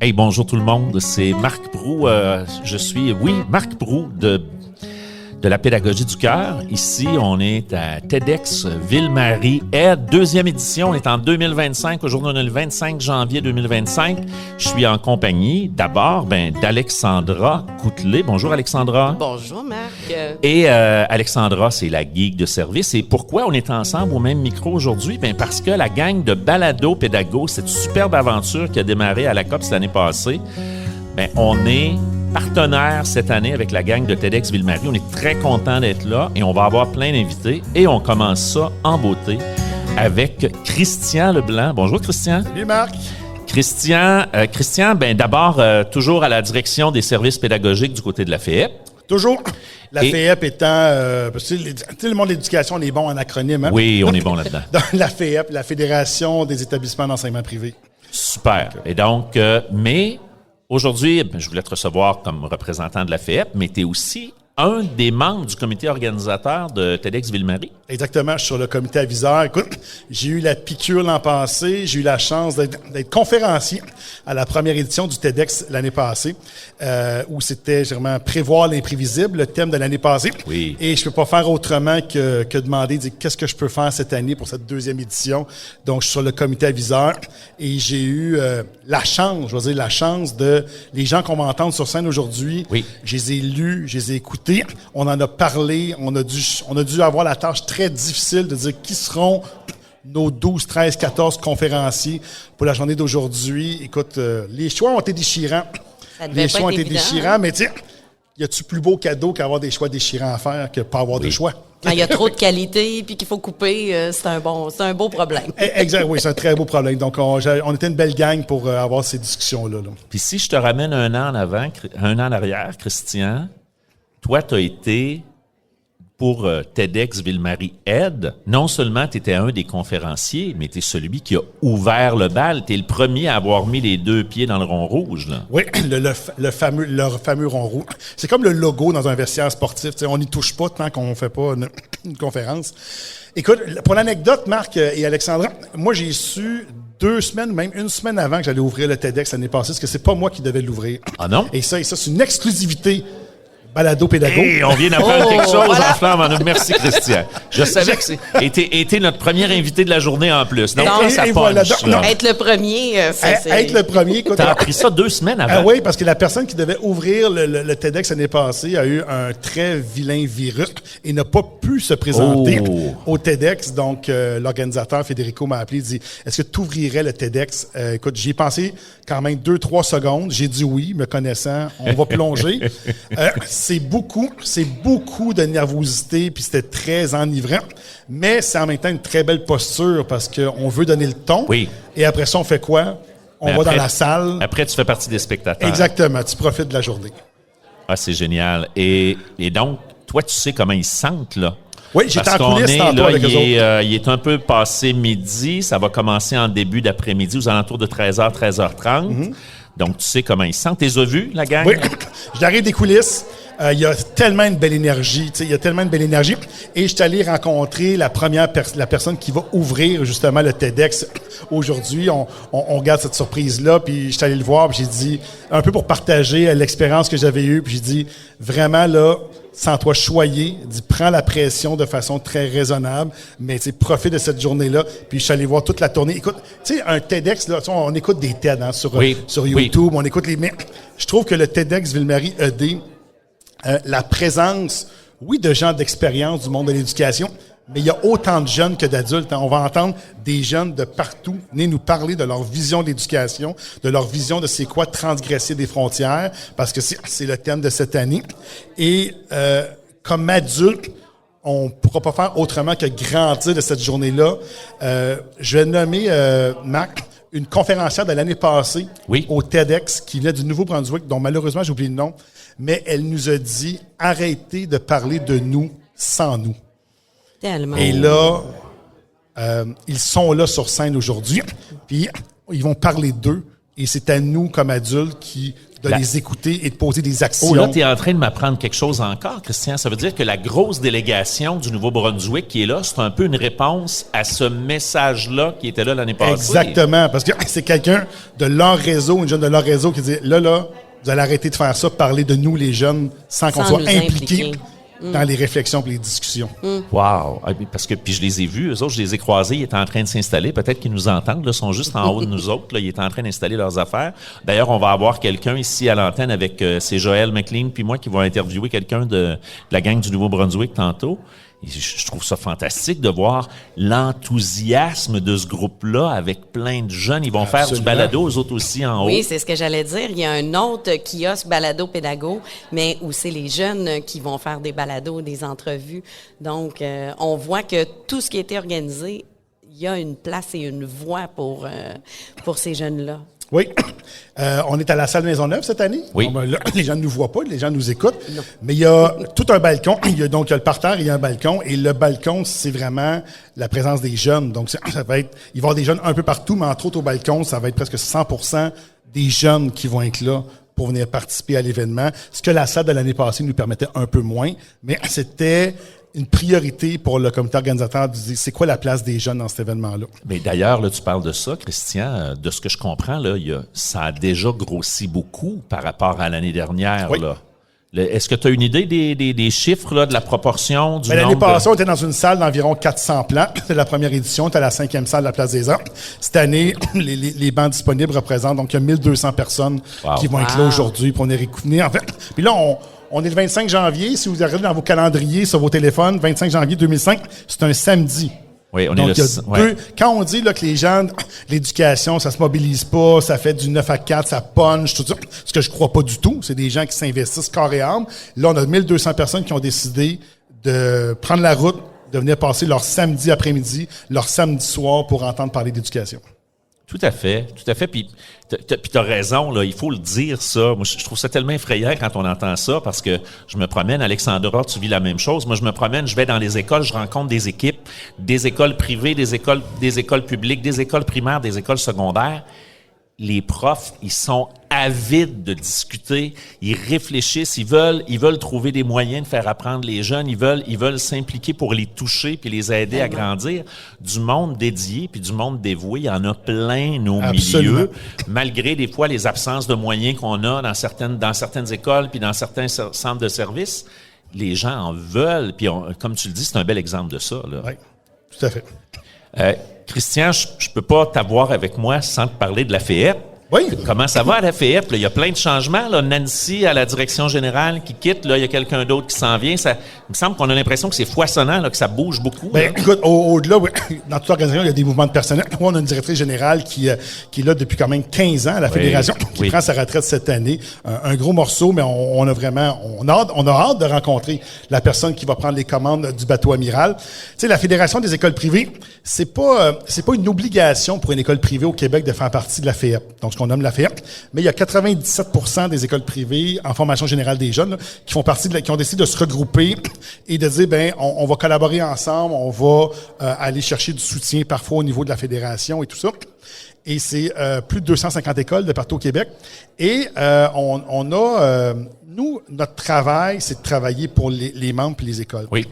Hey, bonjour tout le monde, c'est Marc Proulx. Marc Proulx de la pédagogie du cœur. Ici, on est à TEDx Ville-Marie, deuxième édition. On est en 2025. Aujourd'hui, on est le 25 janvier 2025. Je suis en compagnie, d'abord, d'Alexandra Coutelet. Bonjour, Alexandra. Bonjour, Marc. Et Alexandra, c'est la geek de service. Et pourquoi on est ensemble au même micro aujourd'hui? Parce que la gang de Balado Pédago, cette superbe aventure qui a démarré à la COPS l'année passée, on est partenaire cette année avec la gang de TEDx Ville-Marie. On est très content d'être là et on va avoir plein d'invités. Et on commence ça en beauté avec Christian Leblanc. Bonjour, Christian. Salut, Marc. Christian, d'abord, toujours à la direction des services pédagogiques du côté de la FEEP. Toujours. La FEEP étant... le monde de l'éducation, on est bon en acronyme. Hein? Oui, on est bon là-dedans. Dans la FEEP, la Fédération des établissements d'enseignement privé. Super. Et donc, aujourd'hui, je voulais te recevoir comme représentant de la FEEP, mais tu es aussi un des membres du comité organisateur de TEDx Ville-Marie. Exactement, je suis sur le comité aviseur. Écoute, j'ai eu la piqûre l'an passé, j'ai eu la chance d'être conférencier à la première édition du TEDx l'année passée, où c'était vraiment prévoir l'imprévisible, le thème de l'année passée. Oui. Et je peux pas faire autrement que demander, dire qu'est-ce que je peux faire cette année pour cette deuxième édition. Donc, je suis sur le comité aviseur et j'ai eu la chance de les gens qu'on va entendre sur scène aujourd'hui. Oui. Je les ai lus, je les ai écoutés. On en a parlé, on a dû avoir la tâche très difficile de dire qui seront nos 12, 13, 14 conférenciers pour la journée d'aujourd'hui. Écoute, les choix ont été déchirants. Les choix ont été déchirants, mais tu sais, y a-tu plus beau cadeau qu'avoir des choix déchirants à faire que pas avoir des choix? Quand il y a trop de qualité puis qu'il faut couper, c'est un beau problème. Exact, oui, c'est un très beau problème. Donc, on était une belle gang pour avoir ces discussions-là. Là. Puis si je te ramène un an en arrière, Christian, toi, tu as été, pour TEDx Ville-Marie Ed, non seulement tu étais un des conférenciers, mais tu es celui qui a ouvert le bal. Tu es le premier à avoir mis les deux pieds dans le rond rouge. Là. Oui, le fameux rond rouge. C'est comme le logo dans un vestiaire sportif. On n'y touche pas tant qu'on ne fait pas une conférence. Écoute, pour l'anecdote, Marc et Alexandra, moi, j'ai su 2 semaines, même 1 semaine avant que j'allais ouvrir le TEDx l'année passée, parce que c'est pas moi qui devais l'ouvrir. Ah non? Et ça, c'est une exclusivité Balado Pédago. Hey, on vient d'apprendre quelque chose voilà. en flamme. Merci, Christian. Je savais que c'était notre premier invité de la journée en plus. Donc, ça punch, voilà. Être le premier, c'est... Être le premier, écoute. T'as appris ça 2 semaines avant. Ah oui, parce que la personne qui devait ouvrir le TEDx l'année passée a eu un très vilain virus et n'a pas pu se présenter au TEDx. Donc, l'organisateur, Federico, m'a appelé et dit « Est-ce que tu ouvrirais le TEDx? » Écoute, j'y ai pensé quand même 2-3 secondes. J'ai dit oui, me connaissant, on va plonger. C'est beaucoup de nervosité, puis c'était très enivrant, mais c'est en même temps une très belle posture parce qu'on veut donner le ton. Oui. Et après ça, on fait quoi? On va dans la salle. Après, tu fais partie des spectateurs. Exactement, tu profites de la journée. Ah, c'est génial. Et donc, toi, tu sais comment ils se sentent, là? Oui, j'étais en coulisses tantôt avec eux autres. Il est un peu passé midi, ça va commencer en début d'après-midi, aux alentours de 13h, 13h30. Mm-hmm. Donc, tu sais comment ils se sentent. Tu les as vus, la gang? Oui, j'arrive des coulisses. Il y a tellement une belle énergie, Et je suis allé rencontrer la personne qui va ouvrir justement le TEDx aujourd'hui. On regarde cette surprise-là, puis je suis allé le voir, puis j'ai dit, un peu pour partager l'expérience que j'avais eue, puis j'ai dit, vraiment là, sens-toi choyé, prends la pression de façon très raisonnable, mais profite de cette journée-là. Puis je suis allé voir toute la tournée. Écoute, tu sais, un TEDx, là, on écoute des TED sur YouTube, on écoute mais je trouve que le TEDx Ville-Marie ED, la présence, oui, de gens d'expérience du monde de l'éducation, mais il y a autant de jeunes que d'adultes. On va entendre des jeunes de partout venir nous parler de leur vision de l'éducation, de leur vision de c'est quoi transgresser des frontières, parce que c'est le thème de cette année. Et comme adulte, on ne pourra pas faire autrement que grandir de cette journée-là. Je vais nommer, Marc, une conférencière de l'année passée au TEDx qui venait du Nouveau-Brunswick, dont malheureusement j'ai oublié le nom, mais elle nous a dit « Arrêtez de parler de nous sans nous ». Tellement. Et là, ils sont là sur scène aujourd'hui, puis ils vont parler d'eux Et c'est à nous, comme adultes, de les écouter et de poser des actions. Oh, là, tu es en train de m'apprendre quelque chose encore, Christian. Ça veut dire que la grosse délégation du Nouveau-Brunswick qui est là, c'est un peu une réponse à ce message-là qui était là l'année passée. Exactement, parce que c'est quelqu'un de leur réseau, une jeune de leur réseau qui dit, là, vous allez arrêter de faire ça, parler de nous, les jeunes, sans qu'on soit impliqués dans les réflexions et les discussions. Wow! Parce que, puis je les ai vus, eux autres, je les ai croisés, ils étaient en train de s'installer. Peut-être qu'ils nous entendent, là, ils sont juste en haut de nous autres. Là, ils étaient en train d'installer leurs affaires. D'ailleurs, on va avoir quelqu'un ici à l'antenne avec c'est Joël McLean puis moi qui vont interviewer quelqu'un de la gang du Nouveau-Brunswick tantôt. Et je trouve ça fantastique de voir l'enthousiasme de ce groupe-là avec plein de jeunes. Ils vont faire du balado, eux autres aussi en haut. Oui, c'est ce que j'allais dire. Il y a un autre kiosque balado pédago, mais où c'est les jeunes qui vont faire des balados, des entrevues. Donc, on voit que tout ce qui a été organisé, il y a une place et une voix pour ces jeunes-là. Oui. On est à la salle Maisonneuve cette année. Oui. Bon, là, les gens ne nous voient pas, les gens nous écoutent. Non. Mais il y a tout un balcon. Il y a le parterre, il y a un balcon. Et le balcon, c'est vraiment la présence des jeunes. Donc, ça va être, il va y avoir des jeunes un peu partout, mais entre autres au balcon, ça va être presque 100% des jeunes qui vont être là pour venir participer à l'événement. Ce que la salle de l'année passée nous permettait un peu moins. Mais c'était une priorité pour le comité organisateur de dire c'est quoi la place des jeunes dans cet événement-là. Mais d'ailleurs, là, tu parles de ça, Christian. De ce que je comprends, là, ça a déjà grossi beaucoup par rapport à l'année dernière. Oui. Là. Est-ce que tu as une idée des chiffres, là, de la proportion du nombre? L'année passée, on était dans une salle d'environ 400 plans. C'était la première édition. C'était la 5e salle de la Place des Arts. Cette année, les bancs disponibles représentent, donc il y a 1200 personnes qui vont être là aujourd'hui pour venir. En fait, puis là, on est le 25 janvier. Si vous regardez dans vos calendriers, sur vos téléphones, 25 janvier 2005, c'est un samedi. Oui, on donc, est le... Quand on dit là, que les gens, l'éducation, ça se mobilise pas, ça fait du 9 à 4, ça punch, tout ça, ce que je crois pas du tout. C'est des gens qui s'investissent corps et âme. Là, on a 1200 personnes qui ont décidé de prendre la route, de venir passer leur samedi après-midi, leur samedi soir pour entendre parler d'éducation. Tout à fait. Puis t'as raison, là, il faut le dire, ça. Moi, je trouve ça tellement effrayant quand on entend ça, parce que je me promène, Alexandra, tu vis la même chose. Moi, je me promène, je vais dans les écoles, je rencontre des équipes, des écoles privées, des écoles publiques, des écoles primaires, des écoles secondaires. Les profs, ils sont avides de discuter, ils réfléchissent, ils veulent trouver des moyens de faire apprendre les jeunes, ils veulent s'impliquer pour les toucher puis les aider à grandir. Du monde dédié puis du monde dévoué, il y en a plein au milieu, malgré des fois les absences de moyens qu'on a dans certaines écoles puis dans certains centres de services. Les gens en veulent, puis comme tu le dis, c'est un bel exemple de ça, là. Oui, tout à fait. Christian, je peux pas t'avoir avec moi sans te parler de la FEEP. Oui. Comment ça va à la FEEP? Il y a plein de changements. Là. Nancy, à la direction générale, qui quitte. Là, il y a quelqu'un d'autre qui s'en vient. Ça, il me semble qu'on a l'impression que c'est foisonnant, là, que ça bouge beaucoup. Ben, écoute, au-delà, dans toute l'organisation, il y a des mouvements de personnel. Nous, on a une directrice générale qui est là depuis quand même 15 ans à la Fédération, qui prend sa retraite cette année. Un gros morceau, mais on a hâte de rencontrer la personne qui va prendre les commandes du bateau amiral. Tu sais, la Fédération des écoles privées, c'est pas une obligation pour une école privée au Québec de faire partie de la FEEP. Donc, qu'on nomme la FEEP, mais il y a 97% des écoles privées en formation générale des jeunes là, qui font partie qui ont décidé de se regrouper et de dire on va collaborer ensemble, on va aller chercher du soutien parfois au niveau de la fédération et tout ça. Et c'est plus de 250 écoles de partout au Québec. Et nous, notre travail, c'est de travailler pour les membres et les écoles. Oui.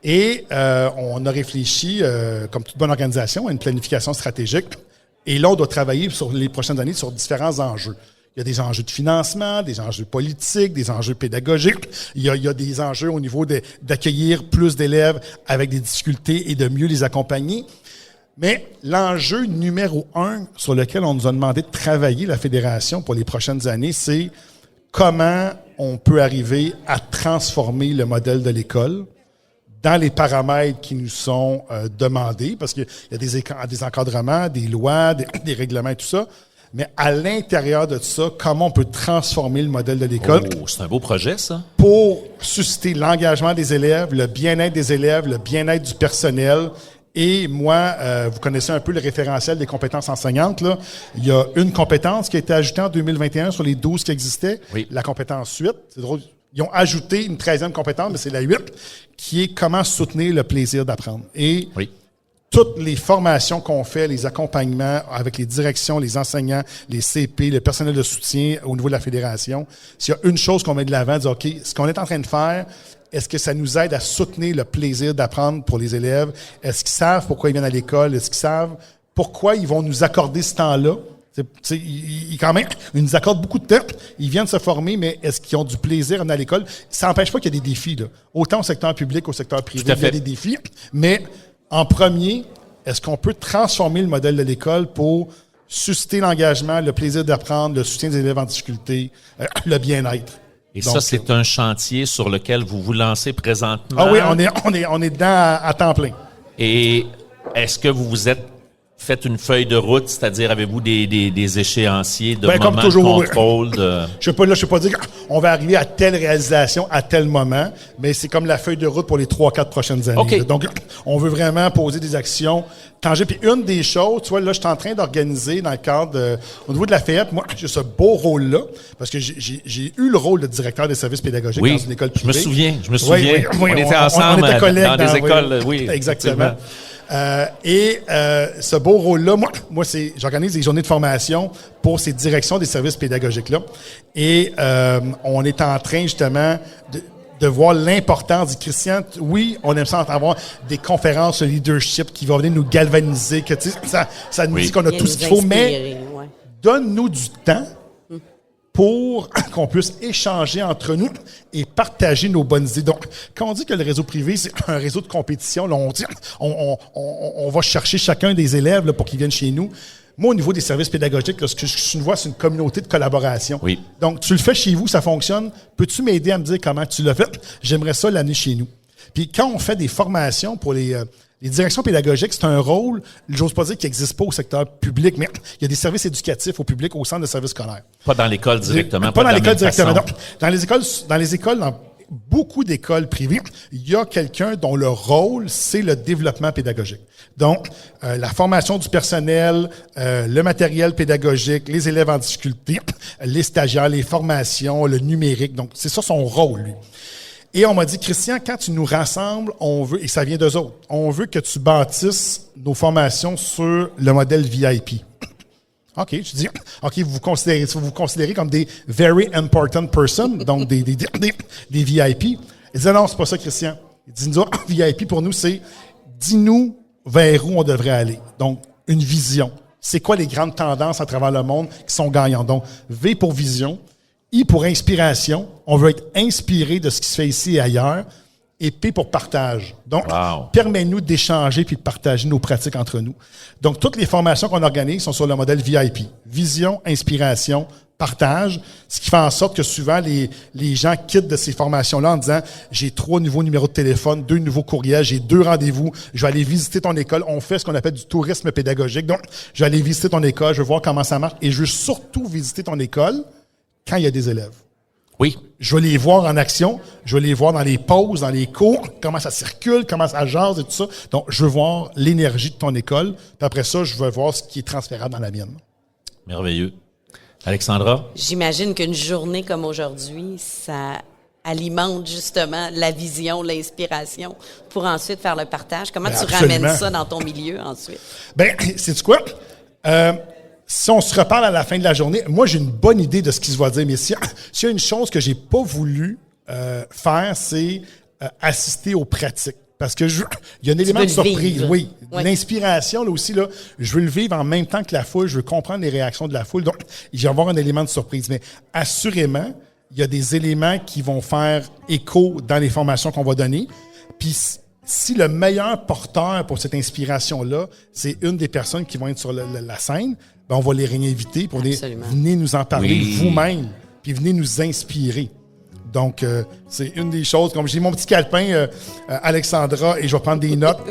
Et on a réfléchi, comme toute bonne organisation, à une planification stratégique. Et là, on doit travailler sur les prochaines années sur différents enjeux. Il y a des enjeux de financement, des enjeux politiques, des enjeux pédagogiques. Il y a des enjeux au niveau d'accueillir plus d'élèves avec des difficultés et de mieux les accompagner. Mais l'enjeu numéro 1 sur lequel on nous a demandé de travailler, la Fédération, pour les prochaines années, c'est comment on peut arriver à transformer le modèle de l'école dans les paramètres qui nous sont demandés, parce qu'il y a des encadrements, des lois, des règlements et tout ça, mais à l'intérieur de tout ça, comment on peut transformer le modèle de l'école. Oh, c'est un beau projet, ça. Pour susciter l'engagement des élèves, le bien-être des élèves, le bien-être du personnel. Et moi, vous connaissez un peu le référentiel des compétences enseignantes, là. Il y a une compétence qui a été ajoutée en 2021 sur les 12 qui existaient, la compétence 8. C'est drôle. Ils ont ajouté une 13e compétence, mais c'est la 8, qui est comment soutenir le plaisir d'apprendre. Et toutes les formations qu'on fait, les accompagnements avec les directions, les enseignants, les CP, le personnel de soutien au niveau de la fédération, s'il y a une chose qu'on met de l'avant, dire, OK, ce qu'on est en train de faire, est-ce que ça nous aide à soutenir le plaisir d'apprendre pour les élèves? Est-ce qu'ils savent pourquoi ils viennent à l'école? Est-ce qu'ils savent pourquoi ils vont nous accorder ce temps-là? Quand même, ils nous accordent beaucoup de temps. Ils viennent se former, mais est-ce qu'ils ont du plaisir à venir à l'école? Ça n'empêche pas qu'il y a des défis, là. Autant au secteur public qu'au secteur privé, il y a des défis. Mais en premier, est-ce qu'on peut transformer le modèle de l'école pour susciter l'engagement, le plaisir d'apprendre, le soutien des élèves en difficulté, le bien-être? Et donc, ça, c'est un chantier sur lequel vous vous lancez présentement. Ah oui, on est dedans à temps plein. Et est-ce que vous vous êtes fait une feuille de route, c'est-à-dire avez-vous des échéanciers de moments de contrôle? Je ne sais pas dire qu'on va arriver à telle réalisation à tel moment, mais c'est comme la feuille de route pour les 3-4 prochaines années. Okay. Donc, on veut vraiment poser des actions tangibles. Puis une des choses, tu vois, là, je suis en train d'organiser dans le cadre au niveau de la FEP, moi, j'ai ce beau rôle-là, parce que j'ai eu le rôle de directeur des services pédagogiques dans une école privée. Je me souviens. Oui, on était ensemble on était collègues dans des écoles. Oui, exactement. Ce beau rôle-là, moi j'organise des journées de formation pour ces directions des services pédagogiques-là. Et on est en train, justement, de voir l'importance du Christian. Oui, on aime ça avoir des conférences de leadership qui vont venir nous galvaniser, que ça nous dit qu'on a tout ce qu'il faut, mais donne-nous du temps pour qu'on puisse échanger entre nous et partager nos bonnes idées. Donc, quand on dit que le réseau privé, c'est un réseau de compétition, là, on va chercher chacun des élèves là, pour qu'ils viennent chez nous. Moi, au niveau des services pédagogiques, là, ce que je vois, c'est une communauté de collaboration. Oui. Donc, tu le fais chez vous, ça fonctionne. Peux-tu m'aider à me dire comment tu l'as fait? J'aimerais ça l'amener chez nous. Puis quand on fait des formations pour les directions pédagogiques, c'est un rôle, j'ose pas dire qu'il n'existe pas au secteur public, mais il y a des services éducatifs au public, au centre de services scolaires. Pas dans l'école directement. Pas dans l'école directement. Donc, dans les écoles, dans beaucoup d'écoles privées, il y a quelqu'un dont le rôle, c'est le développement pédagogique. Donc, la formation du personnel, le matériel pédagogique, les élèves en difficulté, les stagiaires, les formations, le numérique. Donc, c'est ça son rôle, lui. Et on m'a dit, Christian, quand tu nous rassembles, on veut, et ça vient d'eux autres, on veut que tu bâtisses nos formations sur le modèle VIP. OK, je dis, OK, vous vous considérez comme des very important persons, donc des VIP. Il dit, non, c'est pas ça, Christian. Il dit, nous, VIP pour nous, c'est, dis-nous vers où on devrait aller. Donc, une vision. C'est quoi les grandes tendances à travers le monde qui sont gagnantes? Donc, V pour vision. I pour inspiration. On veut être inspiré de ce qui se fait ici et ailleurs. Et P pour partage. Donc, permets-nous d'échanger puis de partager nos pratiques entre nous. Donc, toutes les formations qu'on organise sont sur le modèle VIP. Vision, inspiration, partage. Ce qui fait en sorte que souvent, les gens quittent de ces formations-là en disant « J'ai 3 nouveaux numéros de téléphone, 2 nouveaux courriels, j'ai 2 rendez-vous. Je vais aller visiter ton école. » On fait ce qu'on appelle du tourisme pédagogique. Donc, je vais aller visiter ton école, je veux voir comment ça marche. Et je veux surtout visiter ton école quand il y a des élèves. Oui. Je veux les voir en action, je veux les voir dans les pauses, dans les cours, comment ça circule, comment ça jase et tout ça. Donc, je veux voir l'énergie de ton école. Puis après ça, je veux voir ce qui est transférable dans la mienne. Merveilleux. Alexandra? J'imagine qu'une journée comme aujourd'hui, ça alimente justement la vision, l'inspiration pour ensuite faire le partage. Comment tu ramènes ça dans ton milieu ensuite? Bien, sais-tu quoi? Si on se reparle à la fin de la journée, moi, j'ai une bonne idée de ce qui se va dire, mais s'il y a une chose que j'ai pas voulu faire, c'est assister aux pratiques. Parce que il y a un élément de surprise. Oui. L'inspiration, là aussi, là, je veux le vivre en même temps que la foule, je veux comprendre les réactions de la foule. Donc, il va y avoir un élément de surprise. Mais assurément, il y a des éléments qui vont faire écho dans les formations qu'on va donner. Puis, si le meilleur porteur pour cette inspiration-là, c'est une des personnes qui vont être sur la scène, ben on va les réinviter pour venez nous en parler vous-même, puis venez nous inspirer. Donc, c'est une des choses. Comme j'ai mon petit calepin, Alexandra, et je vais prendre des notes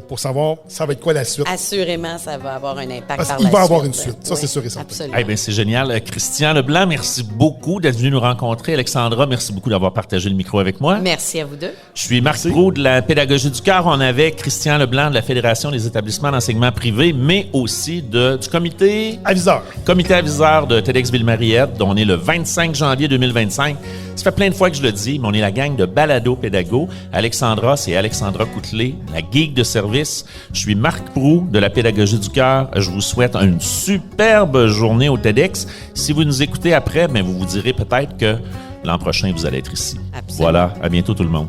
pour savoir ça va être quoi la suite. Assurément, ça va avoir un impact par la suite. Il va avoir une suite. Ça, c'est sûr et certain. Absolument. Eh bien, c'est génial. Christian Leblanc, merci beaucoup d'être venu nous rencontrer. Alexandra, merci beaucoup d'avoir partagé le micro avec moi. Merci à vous deux. Je suis Marc Proulx de la Pédagogie du cœur. On avait Christian Leblanc de la Fédération des établissements d'enseignement privé, mais aussi du comité aviseur. Comité aviseur de TEDx Ville-Mariette, dont on est le 25 janvier 2025. Ça fait plein plein de fois que je le dis, mais on est la gang de balado-pédago. Alexandra, c'est Alexandra Coutelet, la geek de service. Je suis Marc Proulx de la Pédagogie du cœur. Je vous souhaite une superbe journée au TEDx. Si vous nous écoutez après, ben vous vous direz peut-être que l'an prochain, vous allez être ici. Absolument. Voilà, à bientôt tout le monde.